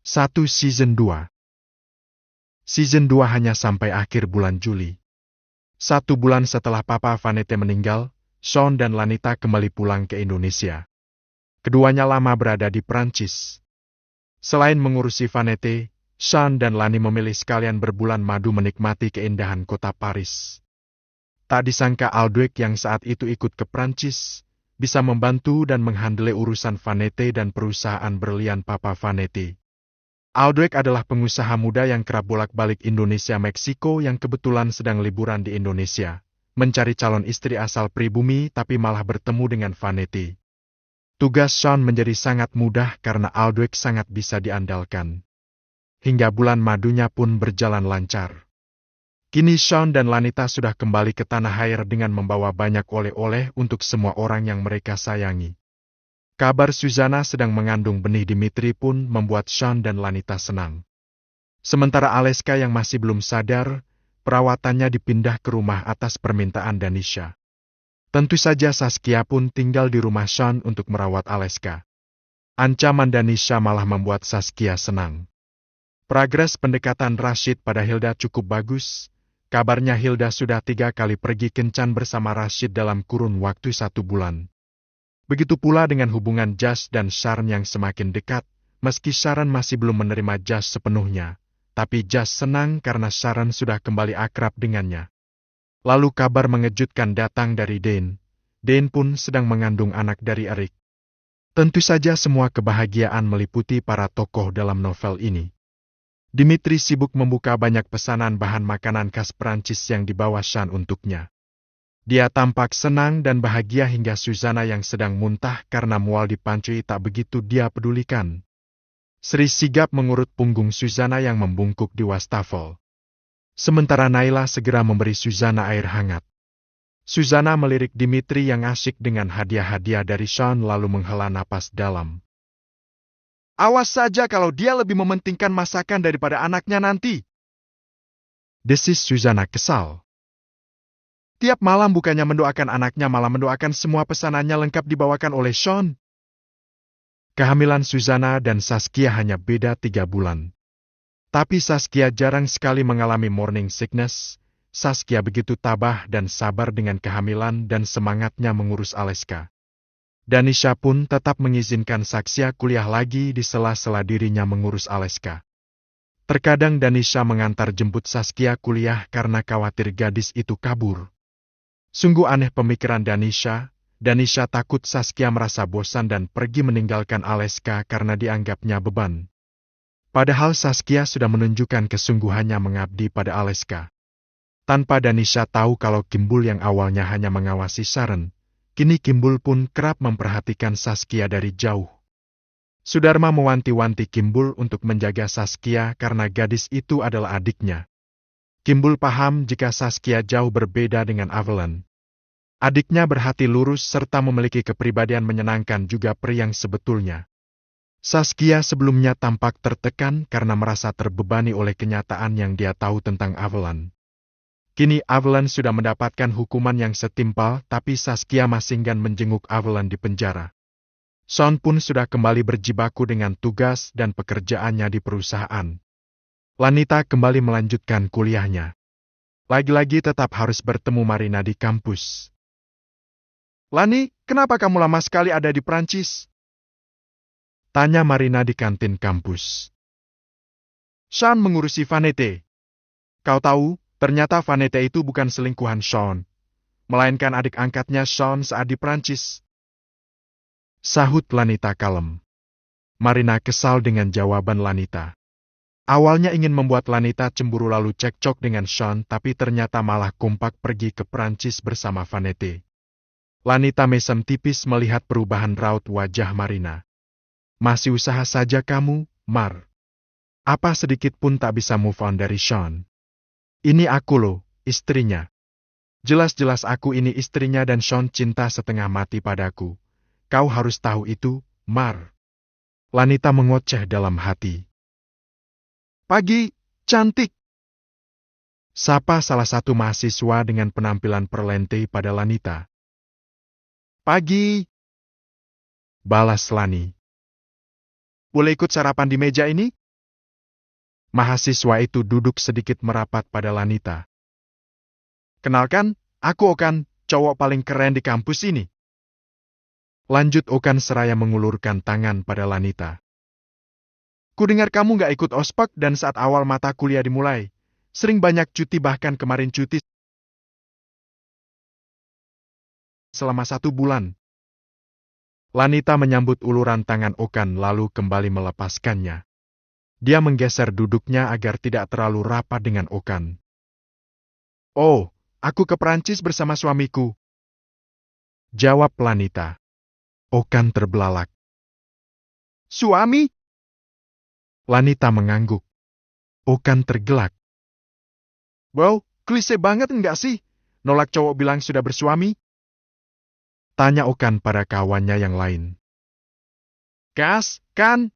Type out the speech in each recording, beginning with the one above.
1 Season 2. Season 2 hanya sampai akhir bulan Juli. 1 bulan setelah Papa Vanette meninggal, Sean dan Lanita kembali pulang ke Indonesia. Keduanya lama berada di Prancis. Selain mengurusi Vanette, Sean dan Lani memilih sekalian berbulan madu menikmati keindahan kota Paris. Tak disangka Aldweg yang saat itu ikut ke Prancis, bisa membantu dan menghandle urusan Vanette dan perusahaan berlian Papa Vanette. Aldweg adalah pengusaha muda yang kerap bolak-balik Indonesia-Meksiko yang kebetulan sedang liburan di Indonesia, mencari calon istri asal pribumi tapi malah bertemu dengan Vanette. Tugas Sean menjadi sangat mudah karena Aldweg sangat bisa diandalkan. Hingga bulan madunya pun berjalan lancar. Kini Sean dan Lanita sudah kembali ke tanah air dengan membawa banyak oleh-oleh untuk semua orang yang mereka sayangi. Kabar Suzana sedang mengandung benih Dimitri pun membuat Sean dan Lanita senang. Sementara Aleska yang masih belum sadar, perawatannya dipindah ke rumah atas permintaan Danisha. Tentu saja Saskia pun tinggal di rumah Sean untuk merawat Aleska. Ancaman Danisha malah membuat Saskia senang. Progres pendekatan Rashid pada Hilda cukup bagus. Kabarnya Hilda sudah 3 kali pergi kencan bersama Rashid dalam kurun waktu 1 bulan. Begitu pula dengan hubungan Jas dan Sharon yang semakin dekat, meski Sharon masih belum menerima Jas sepenuhnya, tapi Jas senang karena Sharon sudah kembali akrab dengannya. Lalu kabar mengejutkan datang dari Dane. Dane pun sedang mengandung anak dari Eric. Tentu saja semua kebahagiaan meliputi para tokoh dalam novel ini. Dimitri sibuk membuka banyak pesanan bahan makanan khas Prancis yang dibawa Sean untuknya. Dia tampak senang dan bahagia hingga Suzana yang sedang muntah karena mual dipancui tak begitu dia pedulikan. Sri sigap mengurut punggung Suzana yang membungkuk di wastafel. Sementara Naila segera memberi Suzana air hangat. Suzana melirik Dimitri yang asyik dengan hadiah-hadiah dari Sean lalu menghela napas dalam. Awas saja kalau dia lebih mementingkan masakan daripada anaknya nanti. Desis Suzana kesal. Tiap malam bukannya mendoakan anaknya malah mendoakan semua pesanannya lengkap dibawakan oleh Sean. Kehamilan Suzana dan Saskia hanya beda 3 bulan. Tapi Saskia jarang sekali mengalami morning sickness. Saskia begitu tabah dan sabar dengan kehamilan dan semangatnya mengurus Aleska. Danisha pun tetap mengizinkan Saskia kuliah lagi di sela-sela dirinya mengurus Aleska. Terkadang Danisha mengantar jemput Saskia kuliah karena khawatir gadis itu kabur. Sungguh aneh pemikiran Danisha. Danisha takut Saskia merasa bosan dan pergi meninggalkan Aleska karena dianggapnya beban. Padahal Saskia sudah menunjukkan kesungguhannya mengabdi pada Aleska. Tanpa Danisha tahu kalau Kimbul yang awalnya hanya mengawasi Sharon, kini Kimbul pun kerap memperhatikan Saskia dari jauh. Sudarma mewanti-wanti Kimbul untuk menjaga Saskia karena gadis itu adalah adiknya. Kimbul paham jika Saskia jauh berbeda dengan Avalon. Adiknya berhati lurus serta memiliki kepribadian menyenangkan juga pria yang sebetulnya. Saskia sebelumnya tampak tertekan karena merasa terbebani oleh kenyataan yang dia tahu tentang Avalon. Kini Avalon sudah mendapatkan hukuman yang setimpal, tapi Saskia masih enggan menjenguk Avalon di penjara. Sean pun sudah kembali berjibaku dengan tugas dan pekerjaannya di perusahaan. Lanita kembali melanjutkan kuliahnya. Lagi-lagi tetap harus bertemu Marina di kampus. Lani, kenapa kamu lama sekali ada di Prancis? Tanya Marina di kantin kampus. Sean mengurusi Vanette. Kau tahu, ternyata Vanette itu bukan selingkuhan Sean, melainkan adik angkatnya Sean saat di Prancis. Sahut Lanita kalem. Marina kesal dengan jawaban Lanita. Awalnya ingin membuat Lanita cemburu lalu cekcok dengan Sean, tapi ternyata malah kompak pergi ke Prancis bersama Vanette. Lanita mesem tipis melihat perubahan raut wajah Marina. Masih usaha saja kamu, Mar. Apa sedikit pun tak bisa move on dari Sean. Ini aku loh, istrinya. Jelas-jelas aku ini istrinya dan Sean cinta setengah mati padaku. Kau harus tahu itu, Mar. Lanita mengoceh dalam hati. Pagi, cantik. Sapa salah satu mahasiswa dengan penampilan perlente pada Lanita. Pagi. Balas Lani. Boleh ikut sarapan di meja ini? Mahasiswa itu duduk sedikit merapat pada Lanita. Kenalkan, aku Okan, cowok paling keren di kampus ini. Lanjut Okan seraya mengulurkan tangan pada Lanita. Kudengar kamu gak ikut ospek dan saat awal mata kuliah dimulai. Sering banyak cuti bahkan kemarin cuti selama 1 bulan. Lanita menyambut uluran tangan Okan lalu kembali melepaskannya. Dia menggeser duduknya agar tidak terlalu rapat dengan Okan. Oh, aku ke Perancis bersama suamiku. Jawab Lanita. Okan terbelalak. Suami? Lanita mengangguk. Okan tergelak. Wow, klise banget enggak sih? Nolak cowok bilang sudah bersuami? Tanya Okan pada kawannya yang lain. Kas, kan?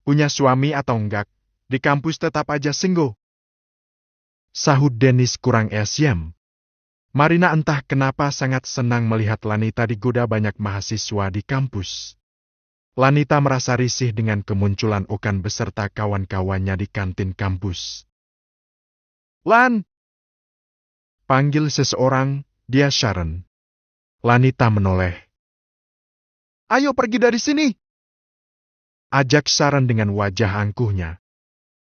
Punya suami atau enggak, di kampus tetap aja single. Sahut Dennis kurang esyem. Marina entah kenapa sangat senang melihat Lanita digoda banyak mahasiswa di kampus. Lanita merasa risih dengan kemunculan Okan beserta kawan-kawannya di kantin kampus. Lan! Panggil seseorang, dia Sharon. Lanita menoleh. Ayo pergi dari sini! Ajak Sharon dengan wajah angkuhnya.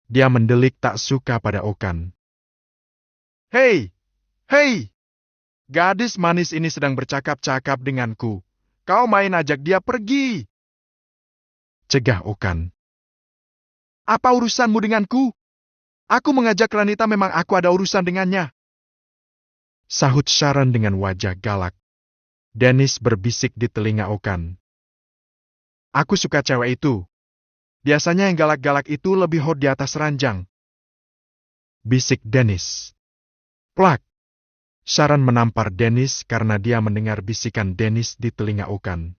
Dia mendelik tak suka pada Okan. Hei! Hei! Gadis manis ini sedang bercakap-cakap denganku. Kau main ajak dia pergi! Cegah Okan. Apa urusanmu denganku? Aku mengajak Lanita memang aku ada urusan dengannya. Sahut Sharon dengan wajah galak. Dennis berbisik di telinga Okan. Aku suka cewek itu. Biasanya yang galak-galak itu lebih hot di atas ranjang. Bisik Dennis. Plak. Sharon menampar Dennis karena dia mendengar bisikan Dennis di telinga Okan.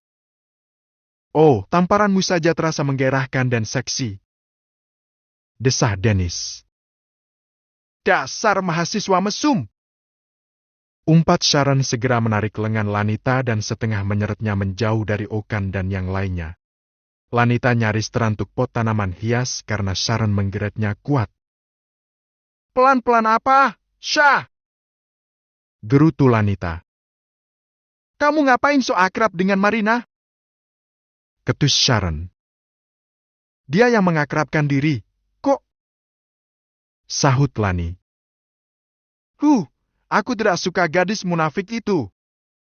Oh, tamparanmu saja terasa menggairahkan dan seksi. Desah Dennis. Dasar mahasiswa mesum. Umpat Sharon segera menarik lengan Lanita dan setengah menyeretnya menjauh dari Okan dan yang lainnya. Lanita nyaris terantuk pot tanaman hias karena Sharon menggeretnya kuat. Pelan-pelan apa? Syah! Gerutu Lanita. Kamu ngapain so akrab dengan Marina? Ketus Sharon. Dia yang mengakrabkan diri. Kok? Sahut Lani. Aku tidak suka gadis munafik itu.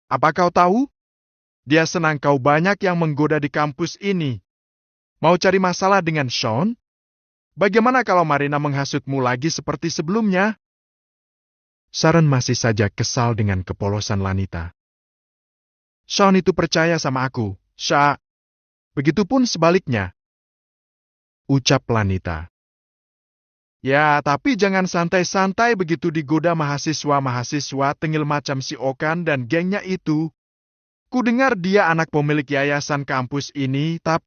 Apa kau tahu? Dia senang kau banyak yang menggoda di kampus ini. Mau cari masalah dengan Sean? Bagaimana kalau Marina menghasutmu lagi seperti sebelumnya? Sharon masih saja kesal dengan kepolosan Lanita. Sean itu percaya sama aku, Syah. Begitupun sebaliknya. Ucap Lanita. Ya, tapi jangan santai-santai begitu digoda mahasiswa-mahasiswa tengil macam si Okan dan gengnya itu. Kudengar dia anak pemilik yayasan kampus ini, tapi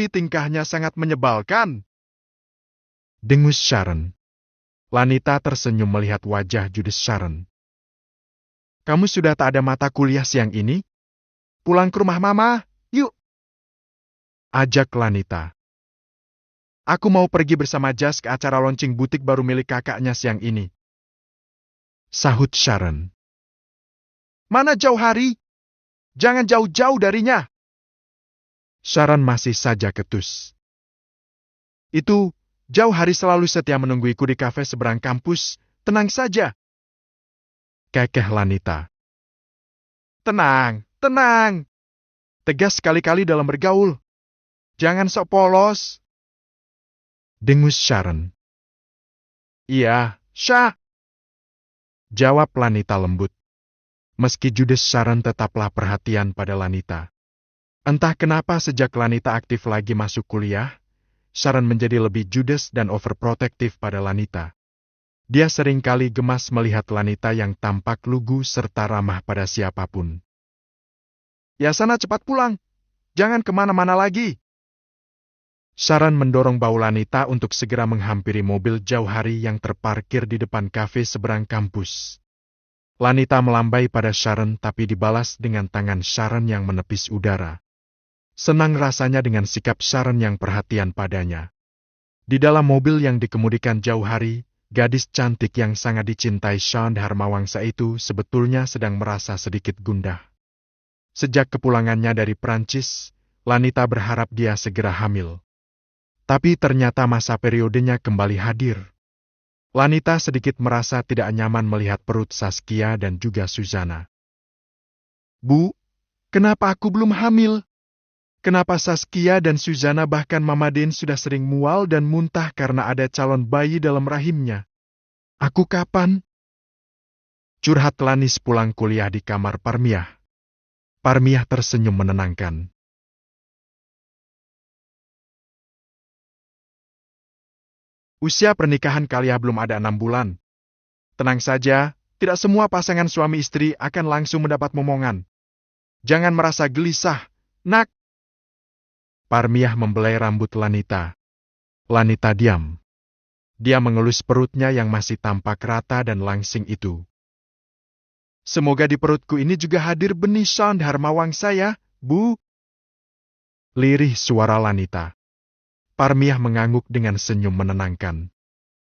tingkahnya sangat menyebalkan. Dengus Sharon. Lanita tersenyum melihat wajah judes Sharon. Kamu sudah tak ada mata kuliah siang ini? Pulang ke rumah mama, yuk. Ajak Lanita. Aku mau pergi bersama Jas ke acara launching butik baru milik kakaknya siang ini. Sahut Sharon. Mana jauh hari? Jangan jauh-jauh darinya. Sharon masih saja ketus. Itu, jauh hari selalu setia menungguiku di kafe seberang kampus. Tenang saja. Kekeh Lanita. Tenang, tenang. Tegas sekali-kali dalam bergaul. Jangan sok polos. Dengus Sharon. Iya, Syah. Jawab Lanita lembut. Meski judes Sharon tetaplah perhatian pada Lanita. Entah kenapa sejak Lanita aktif lagi masuk kuliah, Sharon menjadi lebih judes dan overprotektif pada Lanita. Dia seringkali gemas melihat Lanita yang tampak lugu serta ramah pada siapapun. Ya sana cepat pulang. Jangan kemana-mana lagi. Sharon mendorong bau Lanita untuk segera menghampiri mobil jauh hari yang terparkir di depan kafe seberang kampus. Lanita melambai pada Sharon tapi dibalas dengan tangan Sharon yang menepis udara. Senang rasanya dengan sikap Sharon yang perhatian padanya. Di dalam mobil yang dikemudikan jauh hari, gadis cantik yang sangat dicintai Sean Dharmawangsa itu sebetulnya sedang merasa sedikit gundah. Sejak kepulangannya dari Prancis, Lanita berharap dia segera hamil. Tapi ternyata masa periodenya kembali hadir. Lanita sedikit merasa tidak nyaman melihat perut Saskia dan juga Suzana. Bu, kenapa aku belum hamil? Kenapa Saskia dan Suzana bahkan Mama Den sudah sering mual dan muntah karena ada calon bayi dalam rahimnya? Aku kapan? Curhat Lanis pulang kuliah di kamar Parmiah. Parmiah tersenyum menenangkan. Usia pernikahan kalian belum ada 6 bulan. Tenang saja, tidak semua pasangan suami istri akan langsung mendapat momongan. Jangan merasa gelisah, nak. Parmiah membelai rambut Lanita. Lanita diam. Dia mengelus perutnya yang masih tampak rata dan langsing itu. Semoga di perutku ini juga hadir benih Sean Dharmawangsa ya, Bu. Lirih suara Lanita. Parmiah mengangguk dengan senyum menenangkan.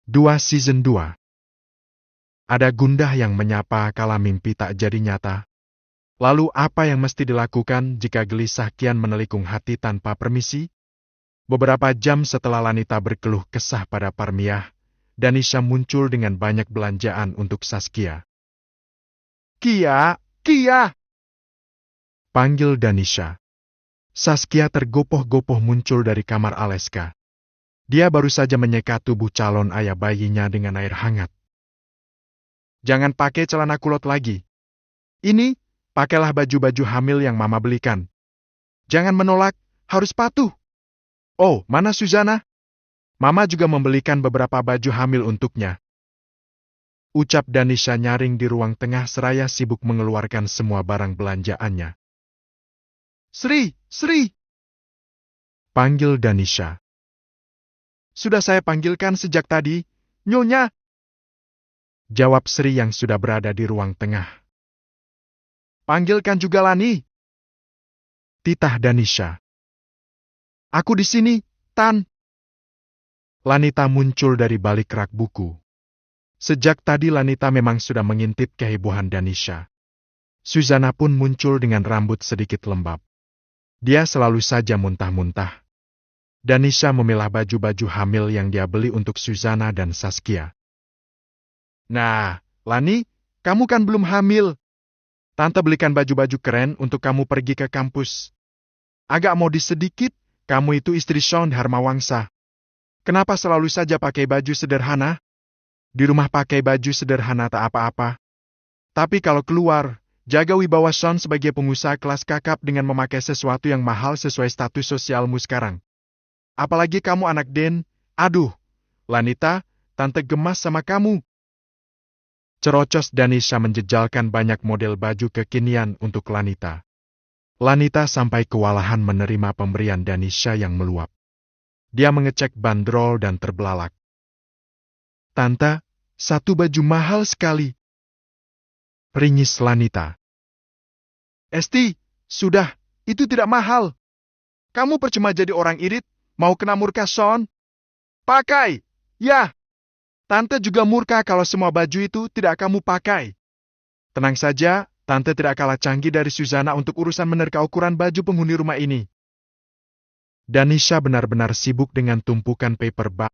2 Season 2. Ada gundah yang menyapa kala mimpi tak jadi nyata. Lalu apa yang mesti dilakukan jika gelisah kian menelikung hati tanpa permisi? Beberapa jam setelah Lanita berkeluh kesah pada Parmiah, Danisha muncul dengan banyak belanjaan untuk Saskia. Kia, Kia! Panggil Danisha. Saskia tergopoh-gopoh muncul dari kamar Aleska. Dia baru saja menyeka tubuh calon ayah bayinya dengan air hangat. Jangan pakai celana kulot lagi. Ini, pakailah baju-baju hamil yang Mama belikan. Jangan menolak, harus patuh. Oh, mana Suzana? Mama juga membelikan beberapa baju hamil untuknya. Ucap Danisha nyaring di ruang tengah seraya sibuk mengeluarkan semua barang belanjaannya. Sri, Sri! Panggil Danisha. Sudah saya panggilkan sejak tadi, Nyonya. Jawab Sri yang sudah berada di ruang tengah. Panggilkan juga Lani. Titah Danisha. Aku di sini, Tan. Lanita muncul dari balik rak buku. Sejak tadi Lanita memang sudah mengintip kehebohan Danisha. Suzana pun muncul dengan rambut sedikit lembab. Dia selalu saja muntah-muntah. Danisha memilah baju-baju hamil yang dia beli untuk Suzana dan Saskia. Nah, Lani, kamu kan belum hamil. Tante belikan baju-baju keren untuk kamu pergi ke kampus. Agak modis sedikit, kamu itu istri Sean Dharmawangsa. Kenapa selalu saja pakai baju sederhana? Di rumah pakai baju sederhana tak apa-apa. Tapi kalau keluar, jaga wibawa Sean sebagai pengusaha kelas kakap dengan memakai sesuatu yang mahal sesuai status sosialmu sekarang. Apalagi kamu anak Den. Aduh, Lanita, tante gemas sama kamu. Cerocos Danisha menjejalkan banyak model baju kekinian untuk Lanita. Lanita sampai kewalahan menerima pemberian Danisha yang meluap. Dia mengecek bandrol dan terbelalak. Tante, satu baju mahal sekali. Ringis Lanita. Esti, sudah, itu tidak mahal. Kamu percuma jadi orang irit, mau kena murka Sean? Pakai, ya. Tante juga murka kalau semua baju itu tidak kamu pakai. Tenang saja, Tante tidak kalah canggih dari Suzana untuk urusan menerka ukuran baju penghuni rumah ini. Danisha benar-benar sibuk dengan tumpukan paper bag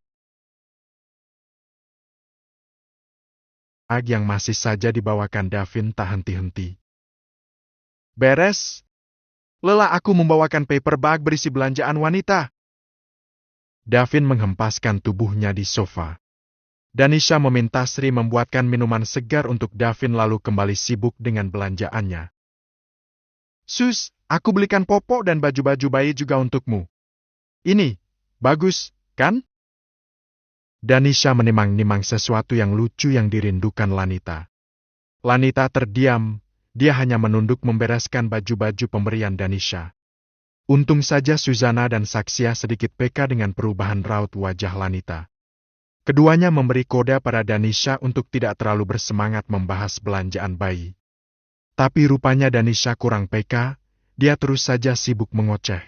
yang masih saja dibawakan Davin tak henti-henti. Beres? Lelah aku membawakan paper bag berisi belanjaan wanita. Davin menghempaskan tubuhnya di sofa. Danisha meminta Sri membuatkan minuman segar untuk Davin lalu kembali sibuk dengan belanjaannya. Sus, aku belikan popok dan baju-baju bayi juga untukmu. Ini, bagus, kan? Danisha menimang-nimang sesuatu yang lucu yang dirindukan Lanita. Lanita terdiam, dia hanya menunduk membereskan baju-baju pemberian Danisha. Untung saja Suzana dan Saksia sedikit peka dengan perubahan raut wajah Lanita. Keduanya memberi kode pada Danisha untuk tidak terlalu bersemangat membahas belanjaan bayi. Tapi rupanya Danisha kurang peka, dia terus saja sibuk mengoceh.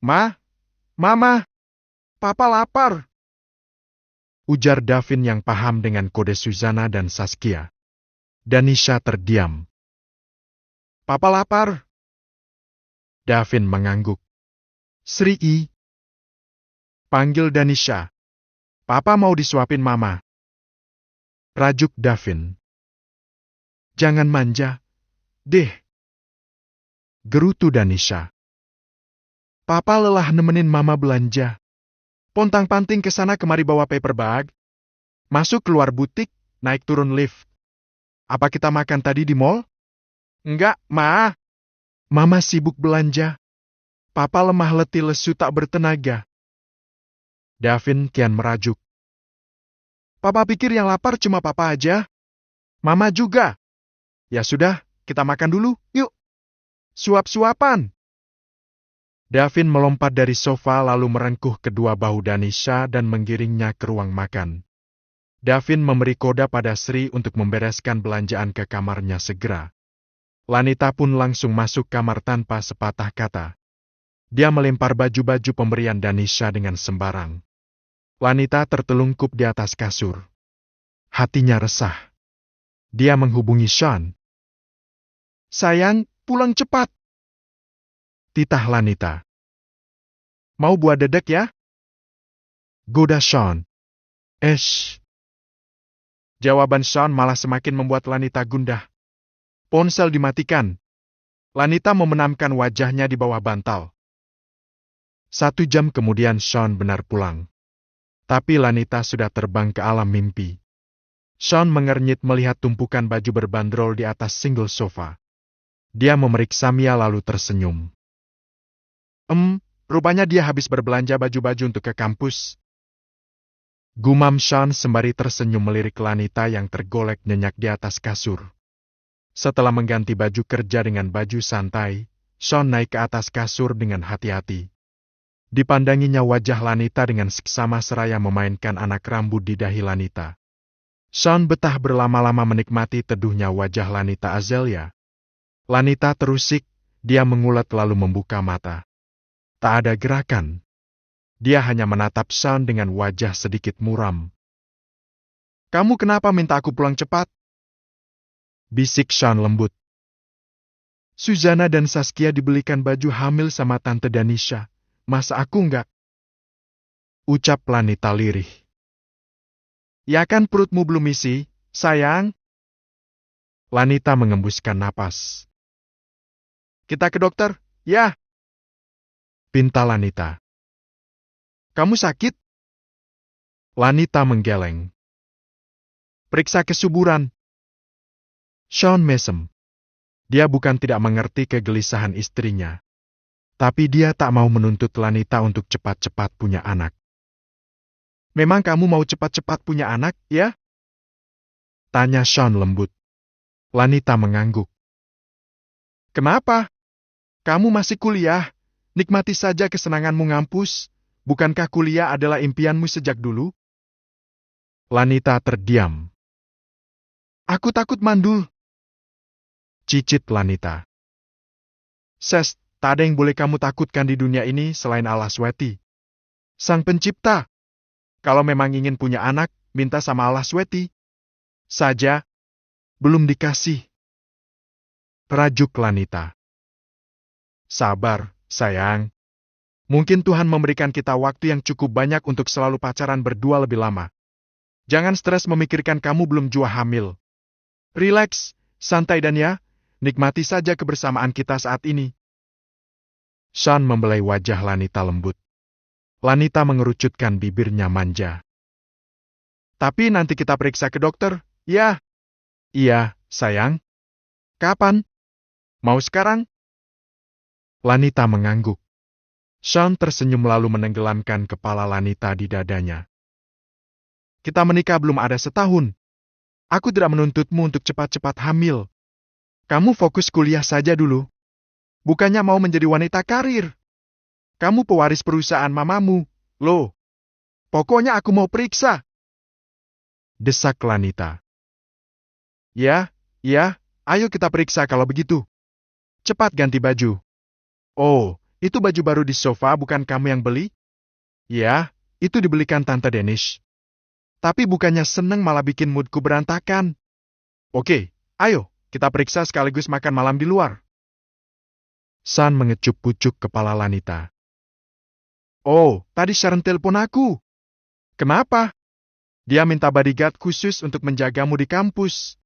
Ma, Mama, Papa lapar, ujar Davin yang paham dengan kode Suzana dan Saskia. Danisha terdiam. Papa lapar. Davin mengangguk. Sri, panggil Danisha. Papa mau disuapin Mama. Rajuk Davin. Jangan manja, deh. Gerutu Danisha. Papa lelah nemenin Mama belanja. Pontang-panting ke sana kemari bawa paper bag. Masuk keluar butik, naik turun lift. Apa kita makan tadi di mall? Enggak, Ma. Mama sibuk belanja. Papa lemah letih lesu tak bertenaga. Davin kian merajuk. Papa pikir yang lapar cuma Papa aja. Mama juga. Ya sudah, kita makan dulu, yuk. Suap-suapan. Davin melompat dari sofa lalu merengkuh kedua bahu Danisha dan menggiringnya ke ruang makan. Davin memberi kode pada Sri untuk membereskan belanjaan ke kamarnya segera. Lanita pun langsung masuk kamar tanpa sepatah kata. Dia melempar baju-baju pemberian Danisha dengan sembarang. Lanita tertelungkup di atas kasur. Hatinya resah. Dia menghubungi Sean. Sayang, pulang cepat. Titah Lanita. Mau buat dedek ya? Goda Sean. Jawaban Sean malah semakin membuat Lanita gundah. Ponsel dimatikan. Lanita membenamkan wajahnya di bawah bantal. 1 jam kemudian Sean benar pulang. Tapi Lanita sudah terbang ke alam mimpi. Sean mengernyit melihat tumpukan baju berbandrol di atas single sofa. Dia memeriksa Mia lalu tersenyum. Rupanya dia habis berbelanja baju-baju untuk ke kampus. Gumam Sean sembari tersenyum melirik Lanita yang tergolek nyenyak di atas kasur. Setelah mengganti baju kerja dengan baju santai, Sean naik ke atas kasur dengan hati-hati. Dipandanginya wajah Lanita dengan seksama seraya memainkan anak rambut di dahi Lanita. Sean betah berlama-lama menikmati teduhnya wajah Lanita Azelia. Lanita terusik, dia mengulat lalu membuka mata. Tak ada gerakan. Dia hanya menatap Sean dengan wajah sedikit muram. Kamu kenapa minta aku pulang cepat? Bisik Sean lembut. Suzana dan Saskia dibelikan baju hamil sama Tante Danisha. Masa aku enggak? Ucap Lanita lirih. Ya kan perutmu belum isi, sayang? Lanita mengembuskan napas. Kita ke dokter, ya? Pinta Lanita. Kamu sakit? Lanita menggeleng. Periksa kesuburan. Sean mesem. Dia bukan tidak mengerti kegelisahan istrinya. Tapi dia tak mau menuntut Lanita untuk cepat-cepat punya anak. Memang kamu mau cepat-cepat punya anak, ya? Tanya Sean lembut. Lanita mengangguk. Kenapa? Kamu masih kuliah. Nikmati saja kesenanganmu ngampus. Bukankah kuliah adalah impianmu sejak dulu? Lanita terdiam. Aku takut mandul. Cicit Lanita. Ses, tak ada yang boleh kamu takutkan di dunia ini selain Allah Sweti. Sang pencipta. Kalau memang ingin punya anak, minta sama Allah Sweti. Saja, belum dikasih. Rajuk Lanita. Sabar, sayang. Mungkin Tuhan memberikan kita waktu yang cukup banyak untuk selalu pacaran berdua lebih lama. Jangan stres memikirkan kamu belum jua hamil. Rileks, santai dan ya, nikmati saja kebersamaan kita saat ini. Sean membelai wajah Lanita lembut. Lanita mengerucutkan bibirnya manja. Tapi nanti kita periksa ke dokter, ya? Iya, sayang. Kapan? Mau sekarang? Lanita mengangguk. Sean tersenyum lalu menenggelamkan kepala Lanita di dadanya. Kita menikah belum ada setahun. Aku tidak menuntutmu untuk cepat-cepat hamil. Kamu fokus kuliah saja dulu. Bukannya mau menjadi wanita karir. Kamu pewaris perusahaan mamamu, loh. Pokoknya aku mau periksa. Desak Lanita. Ya, ayo kita periksa kalau begitu. Cepat ganti baju. Oh, Itu baju baru di sofa bukan kamu yang beli? Ya, itu dibelikan Tante Danish. Tapi bukannya seneng malah bikin moodku berantakan. Oke, ayo, kita periksa sekaligus makan malam di luar. San mengecup pucuk kepala Lanita. Oh, tadi Sharon telepon aku. Kenapa? Dia minta bodyguard khusus untuk menjagamu di kampus.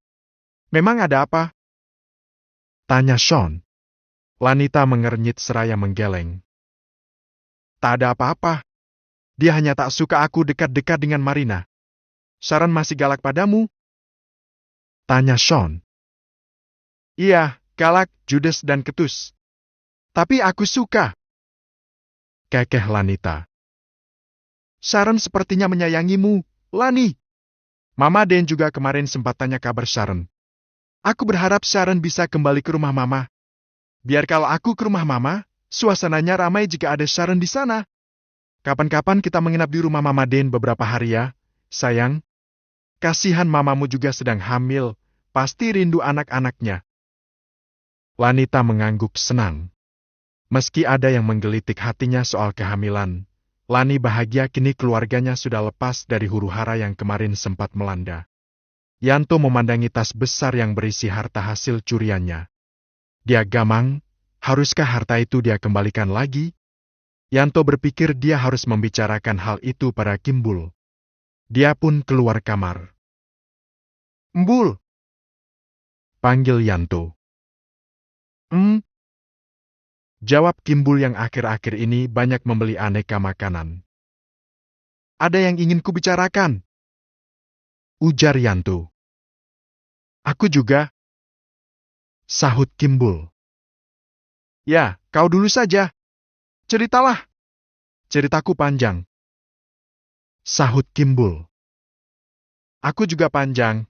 Memang ada apa? Tanya Sean. Lanita mengernyit seraya menggeleng. Tak ada apa-apa. Dia hanya tak suka aku dekat-dekat dengan Marina. Sharon masih galak padamu? Tanya Sean. Iya, galak, judes dan ketus. Tapi aku suka. Kekeh Lanita. Sharon sepertinya menyayangimu, Lani. Mama Dan juga kemarin sempat tanya kabar Sharon. Aku berharap Sharon bisa kembali ke rumah Mama. Biar kalau aku ke rumah Mama, suasananya ramai jika ada Sharon di sana. Kapan-kapan kita menginap di rumah Mama Dan beberapa hari ya, sayang. Kasihan mamamu juga sedang hamil, pasti rindu anak-anaknya. Lanita mengangguk senang. Meski ada yang menggelitik hatinya soal kehamilan, Lani bahagia kini keluarganya sudah lepas dari huru-hara yang kemarin sempat melanda. Yanto memandangi tas besar yang berisi harta hasil curiannya. Dia gamang, haruskah harta itu dia kembalikan lagi? Yanto berpikir dia harus membicarakan hal itu pada Kimbul. Dia pun keluar kamar. Mbul! Panggil Yanto. Jawab Kimbul yang akhir-akhir ini banyak membeli aneka makanan. Ada yang ingin kubicarakan. Ujar Yanto. Aku juga. Sahut Kimbul. Ya, kau dulu saja. Ceritalah. Ceritaku panjang. Sahut Kimbul. Aku juga panjang.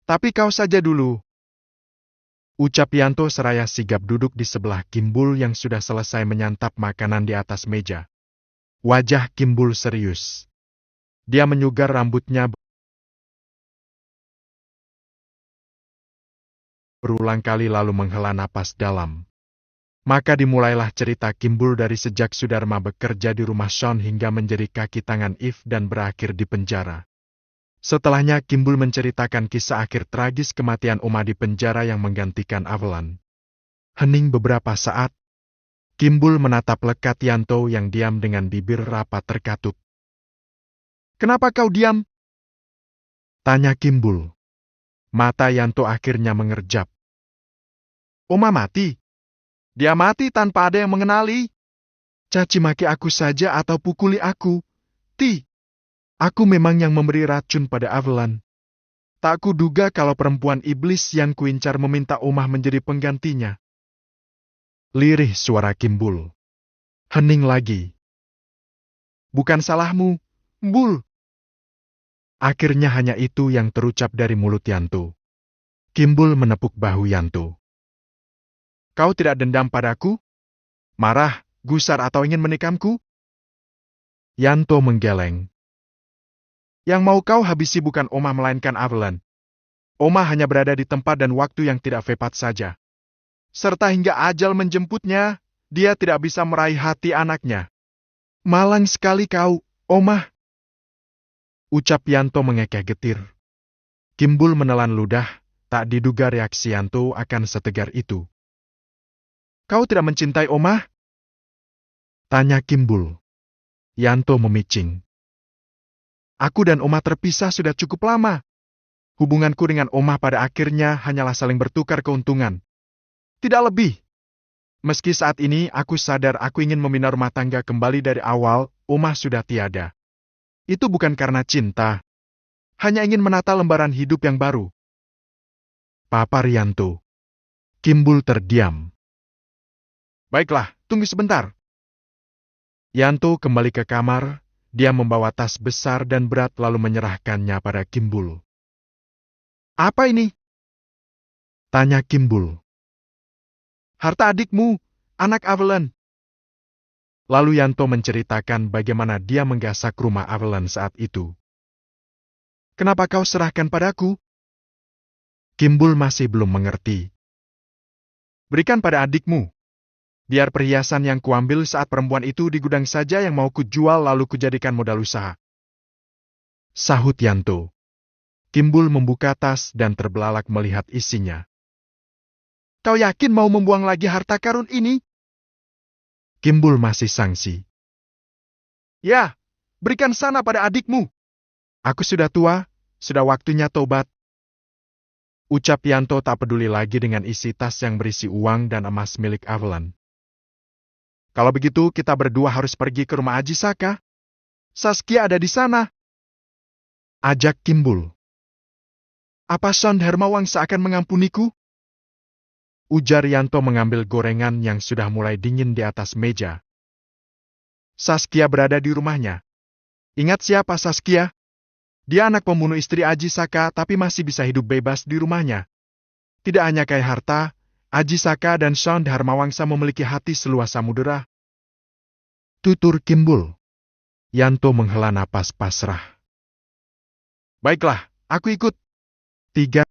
Tapi kau saja dulu. Ucap Yanto seraya sigap duduk di sebelah Kimbul yang sudah selesai menyantap makanan di atas meja. Wajah Kimbul serius. Dia menyugar rambutnya berulang kali lalu menghela napas dalam. Maka dimulailah cerita Kimbul dari sejak Sudarma bekerja di rumah Sean hingga menjadi kaki tangan Eve dan berakhir di penjara. Setelahnya Kimbul menceritakan kisah akhir tragis kematian Oma di penjara yang menggantikan Avalon. Hening beberapa saat. Kimbul menatap lekat Yanto yang diam dengan bibir rapat terkatup. Kenapa kau diam? Tanya Kimbul. Mata Yanto akhirnya mengerjap. Oma mati? Dia mati tanpa ada yang mengenali. Caci maki aku saja atau pukuli aku. Aku memang yang memberi racun pada Avalon. Tak kuduga kalau perempuan iblis yang kuincar meminta Omah menjadi penggantinya. Lirih suara Kimbul. Hening lagi. Bukan salahmu, Mbul. Akhirnya hanya itu yang terucap dari mulut Yanto. Kimbul menepuk bahu Yanto. Kau tidak dendam padaku? Marah, gusar atau ingin menikamku? Yanto menggeleng. Yang mau kau habisi bukan Omah melainkan Avalon. Omah hanya berada di tempat dan waktu yang tidak tepat saja. Serta hingga ajal menjemputnya, dia tidak bisa meraih hati anaknya. Malang sekali kau, Omah. Ucap Yanto mengekeh getir. Kimbul menelan ludah, tak diduga reaksi Yanto akan setegar itu. Kau tidak mencintai Omah? Tanya Kimbul. Yanto memicing. Aku dan Omah terpisah sudah cukup lama. Hubunganku dengan Omah pada akhirnya hanyalah saling bertukar keuntungan. Tidak lebih. Meski saat ini aku sadar aku ingin membina rumah tangga kembali dari awal, Omah sudah tiada. Itu bukan karena cinta. Hanya ingin menata lembaran hidup yang baru. Papar Yanto. Kimbul terdiam. Baiklah, tunggu sebentar. Yanto kembali ke kamar. Dia membawa tas besar dan berat lalu menyerahkannya pada Kimbul. Apa ini? Tanya Kimbul. Harta adikmu, anak Avalon. Lalu Yanto menceritakan bagaimana dia menggasak rumah Avalon saat itu. Kenapa kau serahkan padaku? Kimbul masih belum mengerti. Berikan pada adikmu. Biar perhiasan yang kuambil saat perempuan itu di gudang saja yang mau kujual lalu kujadikan modal usaha. Sahut Yanto. Kimbul membuka tas dan terbelalak melihat isinya. Kau yakin mau membuang lagi harta karun ini? Kimbul masih sangsi. Ya, berikan sana pada adikmu. Aku sudah tua, sudah waktunya tobat. Ucap Yanto tak peduli lagi dengan isi tas yang berisi uang dan emas milik Avalon. Kalau begitu kita berdua harus pergi ke rumah Aji Saka. Saskia ada di sana. Ajak Kimbul. Apa Son Hermawangsa akan mengampuniku? Ujar Yanto mengambil gorengan yang sudah mulai dingin di atas meja. Saskia berada di rumahnya. Ingat siapa Saskia? Dia anak pembunuh istri Aji Saka tapi masih bisa hidup bebas di rumahnya. Tidak hanya kaya harta, Aji Saka dan Son Hermawangsa memiliki hati seluas samudera. Tutur Kimbul. Yanto menghela napas pasrah. Baiklah, aku ikut. 3.